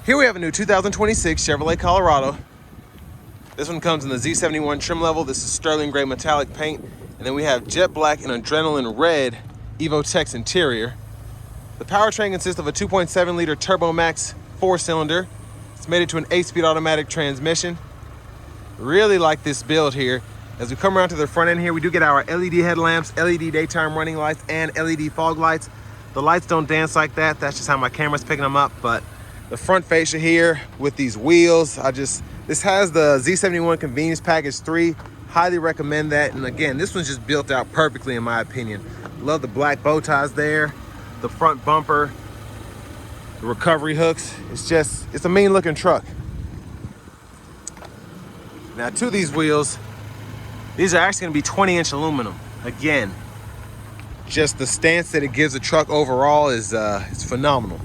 Here we have a new 2026 Chevrolet Colorado. This one comes in the Z71 trim level. This is sterling gray metallic paint. And then we have jet black and adrenaline red Evo Tex interior. The powertrain consists of a 2.7 liter Turbo Max 4-cylinder. It's made it to an 8-speed automatic transmission. Really like this build here. As we come around to the front end here, we do get our LED headlamps, LED daytime running lights, and LED fog lights. The lights don't dance like that. That's just how my camera's picking them up. But the front fascia here with these wheels, this has the Z71 Convenience Package 3. Highly recommend that. And again, this one's just built out perfectly in my opinion. Love the black bow ties there, the front bumper, the recovery hooks. It's a mean looking truck. Now to these wheels, these are actually gonna be 20-inch aluminum. Again, just the stance that it gives the truck overall is it's phenomenal.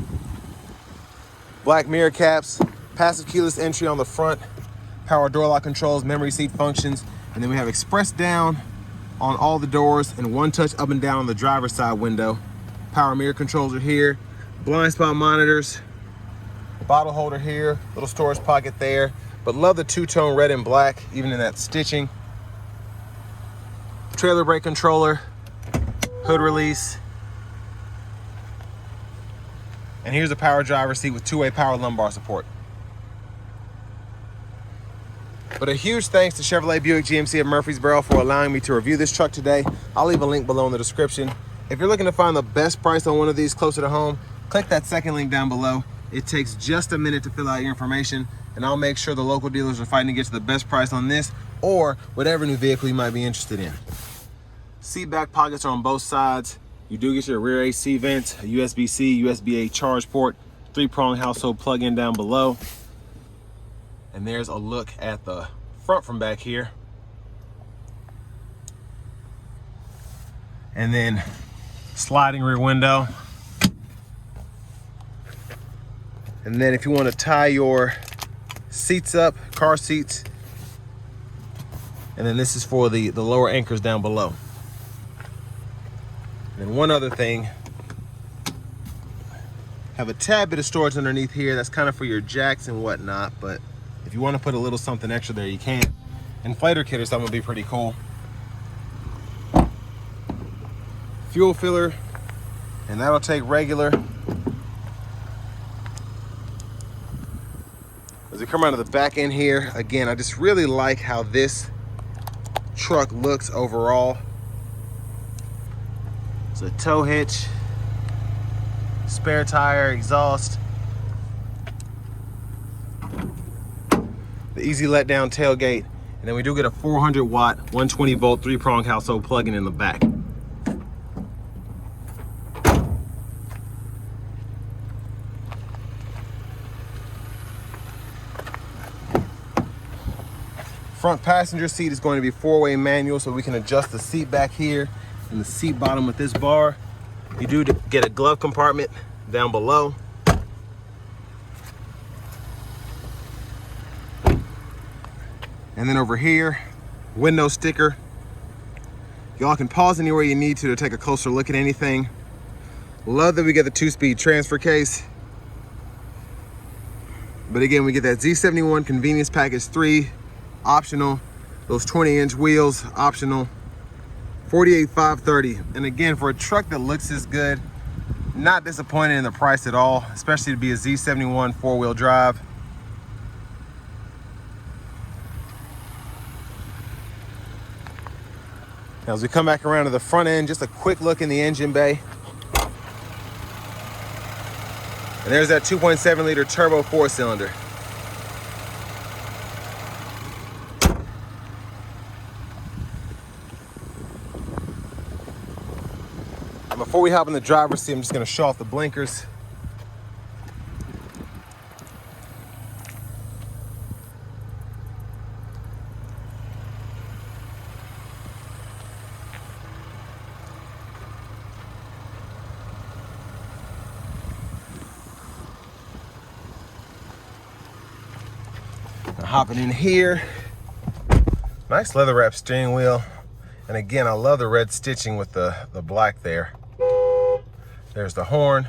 Black mirror caps, passive keyless entry on the front, power door lock controls, memory seat functions, and then we have express down on all the doors and one touch up and down on the driver's side window. Power mirror controls are here, blind spot monitors, bottle holder here, little storage pocket there, but love the two-tone red and black, even in that stitching. Trailer brake controller, hood release, and here's a power driver's seat with two-way power lumbar support. But a huge thanks to Chevrolet Buick GMC of Murfreesboro for allowing me to review this truck today. I'll leave a link below in the description. If you're looking to find the best price on one of these closer to home, click that second link down below. It takes just a minute to fill out your information, and I'll make sure the local dealers are fighting to get you the best price on this or whatever new vehicle you might be interested in. Seat back pockets are on both sides. You do get your rear AC vents, a USB-C, USB-A charge port, 3-prong household plug-in down below. And there's a look at the front from back here. And then sliding rear window. And then if you want to tie your seats up, car seats, and then this is for the lower anchors down below. And one other thing, have a tad bit of storage underneath here. That's kind of for your jacks and whatnot, but if you want to put a little something extra there, you can. Inflator kit or something would be pretty cool. Fuel filler, and that'll take regular. As we come out of the back end here, again, I just really like how this truck looks overall. It's a tow hitch, spare tire, exhaust, the easy letdown tailgate, and then we do get a 400 watt, 120 volt, 3-prong household plug-in in the back. Front passenger seat is going to be 4-way manual, so we can adjust the seat back here and the seat bottom with this bar. You do get a glove compartment down below. And then over here, window sticker. Y'all can pause anywhere you need to take a closer look at anything. Love that we get the 2-speed transfer case. But again, we get that Z71 Convenience Package 3, optional. Those 20-inch wheels, optional. 48,530. And again, for a truck that looks this good, not disappointed in the price at all, especially to be a Z71 4-wheel drive. Now, as we come back around to the front end, just a quick look in the engine bay. And there's that 2.7 liter turbo 4-cylinder. Before we hop in the driver's seat, I'm just going to show off the blinkers. Now, hopping in here, nice leather wrap steering wheel. And again, I love the red stitching with the black there. There's the horn.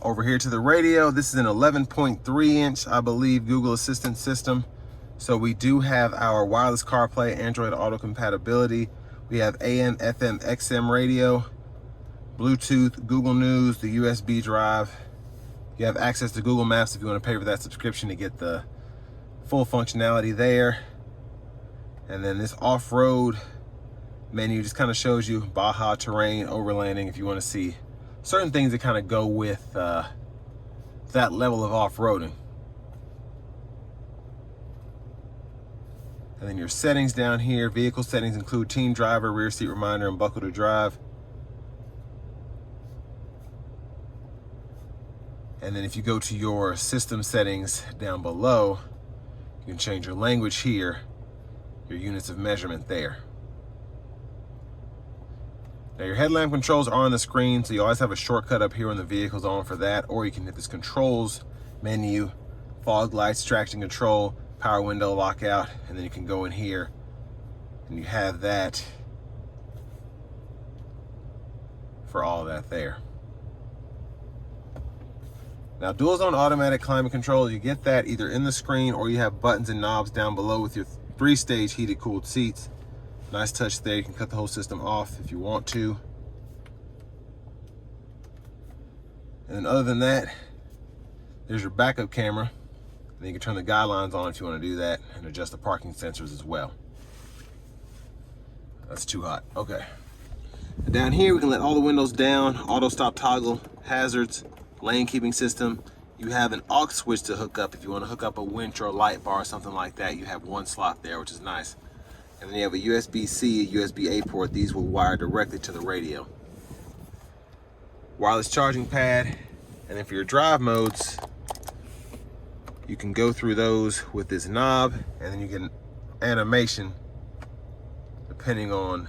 Over here to the radio, this is an 11.3 inch, I believe, Google Assistant system. So we do have our wireless CarPlay, Android Auto compatibility. We have AM, FM, XM radio, Bluetooth, Google News, the USB drive. You have access to Google Maps if you want to pay for that subscription to get the full functionality there. And then this off-road menu just kind of shows you Baja terrain, overlanding, if you want to see certain things that kind of go with that level of off-roading. And then your settings down here, vehicle settings include team driver, rear seat reminder, and buckle to drive. And then if you go to your system settings down below, you can change your language here, your units of measurement there. Now your headlamp controls are on the screen, so you always have a shortcut up here when the vehicle's on for that, or you can hit this controls menu, fog lights, traction control, power window lockout, and then you can go in here and you have that for all of that there. Now dual zone automatic climate control, you get that either in the screen or you have buttons and knobs down below with your 3-stage heated cooled seats. Nice touch there. You can cut the whole system off if you want to. And then other than that, there's your backup camera. And then you can turn the guidelines on if you want to do that and adjust the parking sensors as well. That's too hot. Okay. And down here, we can let all the windows down, auto stop toggle, hazards, lane keeping system. You have an aux switch to hook up if you want to hook up a winch or a light bar or something like that. You have one slot there, which is nice. And then you have a USB-C, a USB-A port. These will wire directly to the radio. Wireless charging pad. And then for your drive modes, you can go through those with this knob, and then you get an animation depending on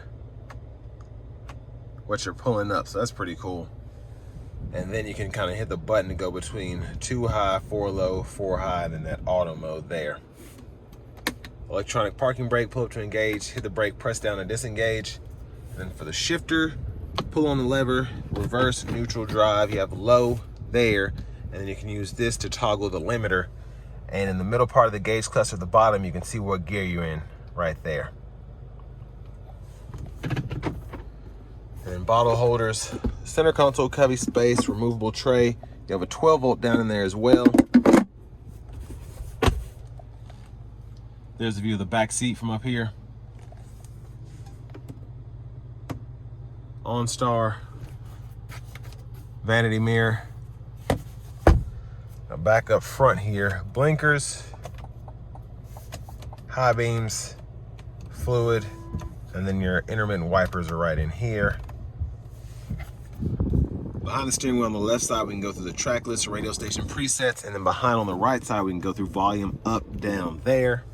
what you're pulling up. So that's pretty cool. And then you can kind of hit the button to go between 2 high, 4 low, 4 high, and then that auto mode there. Electronic parking brake, pull up to engage, hit the brake, press down to disengage. And then for the shifter, pull on the lever, reverse, neutral drive. You have low there, and then you can use this to toggle the limiter. And in the middle part of the gauge cluster at the bottom, you can see what gear you're in right there. And then bottle holders, center console cubby space, removable tray. You have a 12 volt down in there as well. There's a view of the back seat from up here. OnStar, vanity mirror. Now back up front here, blinkers, high beams, fluid, and then your intermittent wipers are right in here. Behind the steering wheel on the left side, we can go through the track list, radio station presets, and then behind on the right side, we can go through volume up, down there.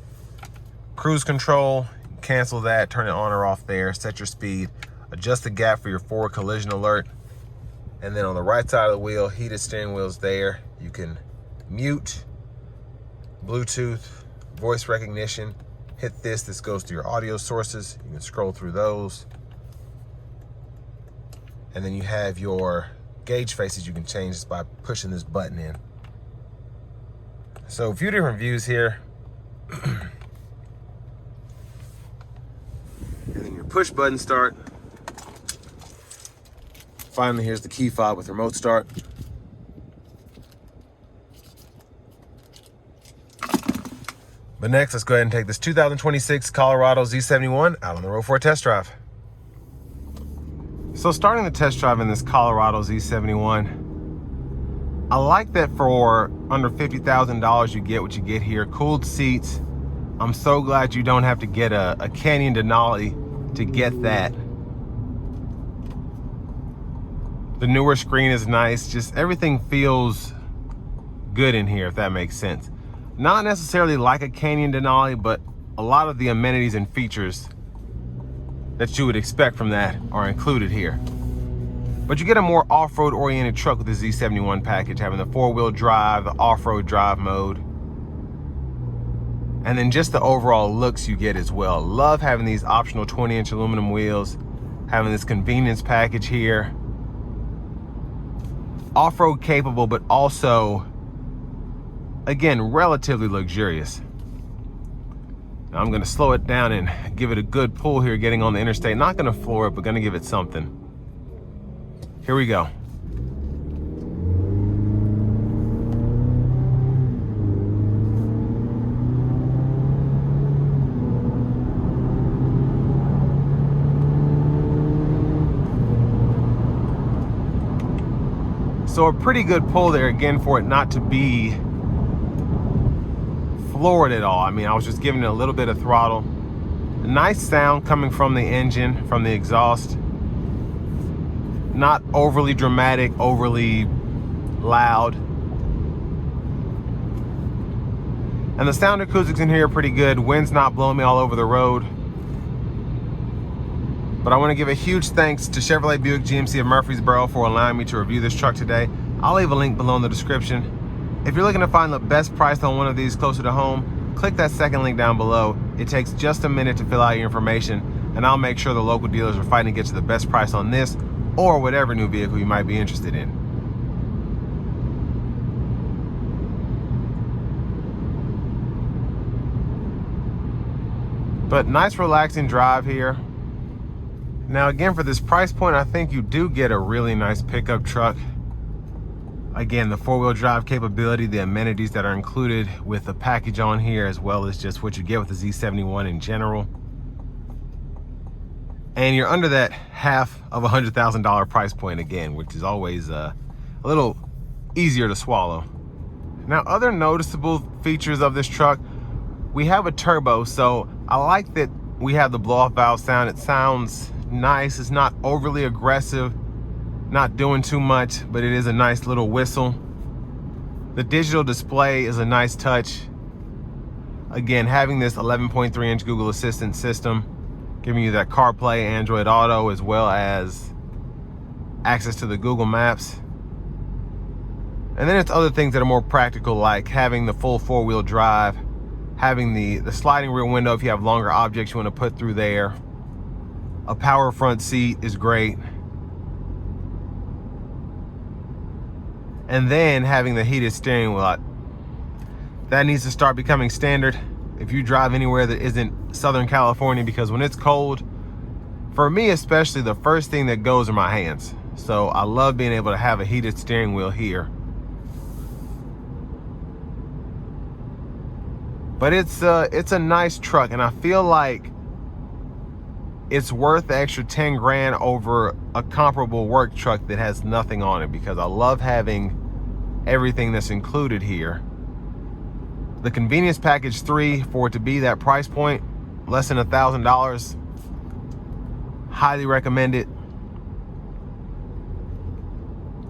Cruise control, cancel that, turn it on or off there, set your speed, adjust the gap for your forward collision alert. And then on the right side of the wheel, heated steering wheel's there. You can mute, Bluetooth, voice recognition, hit this goes to your audio sources. You can scroll through those. And then you have your gauge faces you can change just by pushing this button in. So a few different views here. And then your push button start. Finally, here's the key fob with remote start. But next, let's go ahead and take this 2026 Colorado Z71 out on the road for a test drive. So starting the test drive in this Colorado Z71, I like that for under $50,000 you get what you get here. Cooled seats. I'm so glad you don't have to get a Canyon Denali to get that. The newer screen is nice. Just everything feels good in here, if that makes sense. Not necessarily like a Canyon Denali, but a lot of the amenities and features that you would expect from that are included here. But you get a more off-road oriented truck with the Z71 package, having the 4-wheel drive, the off-road drive mode, and then just the overall looks you get as well. Love having these optional 20-inch aluminum wheels, having this convenience package here. off-road capable, but also, again, relatively luxurious. Now I'm gonna slow it down and give it a good pull here getting on the interstate. Not gonna floor it, but gonna give it something. Here we go. So a pretty good pull there, again, for it not to be floored at all. I mean, I was just giving it a little bit of throttle. A nice sound coming from the engine, from the exhaust. Not overly dramatic, overly loud. And the sound acoustics in here are pretty good. Wind's not blowing me all over the road. But I want to give a huge thanks to Chevrolet Buick GMC of Murfreesboro for allowing me to review this truck today. I'll leave a link below in the description. If you're looking to find the best price on one of these closer to home, click that second link down below. It takes just a minute to fill out your information, and I'll make sure the local dealers are fighting to get you the best price on this or whatever new vehicle you might be interested in. But nice relaxing drive here. Now again, for this price point, I think you do get a really nice pickup truck. Again, the four-wheel drive capability, the amenities that are included with the package on here, as well as just what you get with the Z71 in general. And you're under that half of $100,000 price point again, which is always a little easier to swallow. Now, other noticeable features of this truck, we have a turbo, so I like that we have the blow-off valve sound. It sounds nice. It's not overly aggressive, not doing too much, but it is a nice little whistle. The digital display is a nice touch. Again, having this 11.3-inch Google Assistant system, giving you that CarPlay, Android Auto, as well as access to the Google Maps. And then it's other things that are more practical, like having the full four-wheel drive, having the sliding rear window if you have longer objects you want to put through there. A power front seat is great. And then having the heated steering wheel. That needs to start becoming standard if you drive anywhere that isn't Southern California, because when it's cold, for me especially, the first thing that goes are my hands. So I love being able to have a heated steering wheel here. But it's a nice truck, and I feel like it's worth the extra 10 grand over a comparable work truck that has nothing on it, because I love having everything that's included here. The convenience package 3, for it to be that price point, less than $1,000, highly recommend it.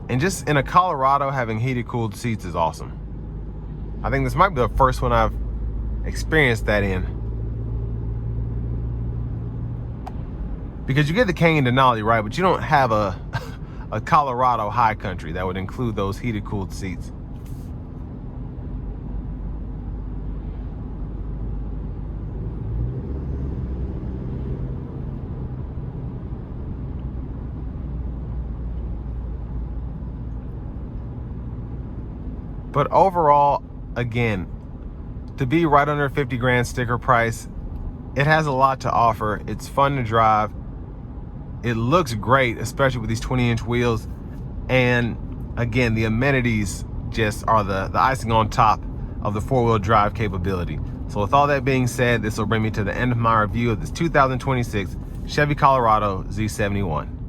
And just in a Colorado, having heated cooled seats is awesome. I think this might be the first one I've experienced that in. Because you get the Canyon Denali, right? But you don't have a Colorado high country that would include those heated cooled seats. But overall, again, to be right under 50 grand sticker price, it has a lot to offer. It's fun to drive. It looks great, especially with these 20-inch wheels. And again, the amenities just are the icing on top of the four-wheel drive capability. So with all that being said, this will bring me to the end of my review of this 2026 Chevy Colorado Z71.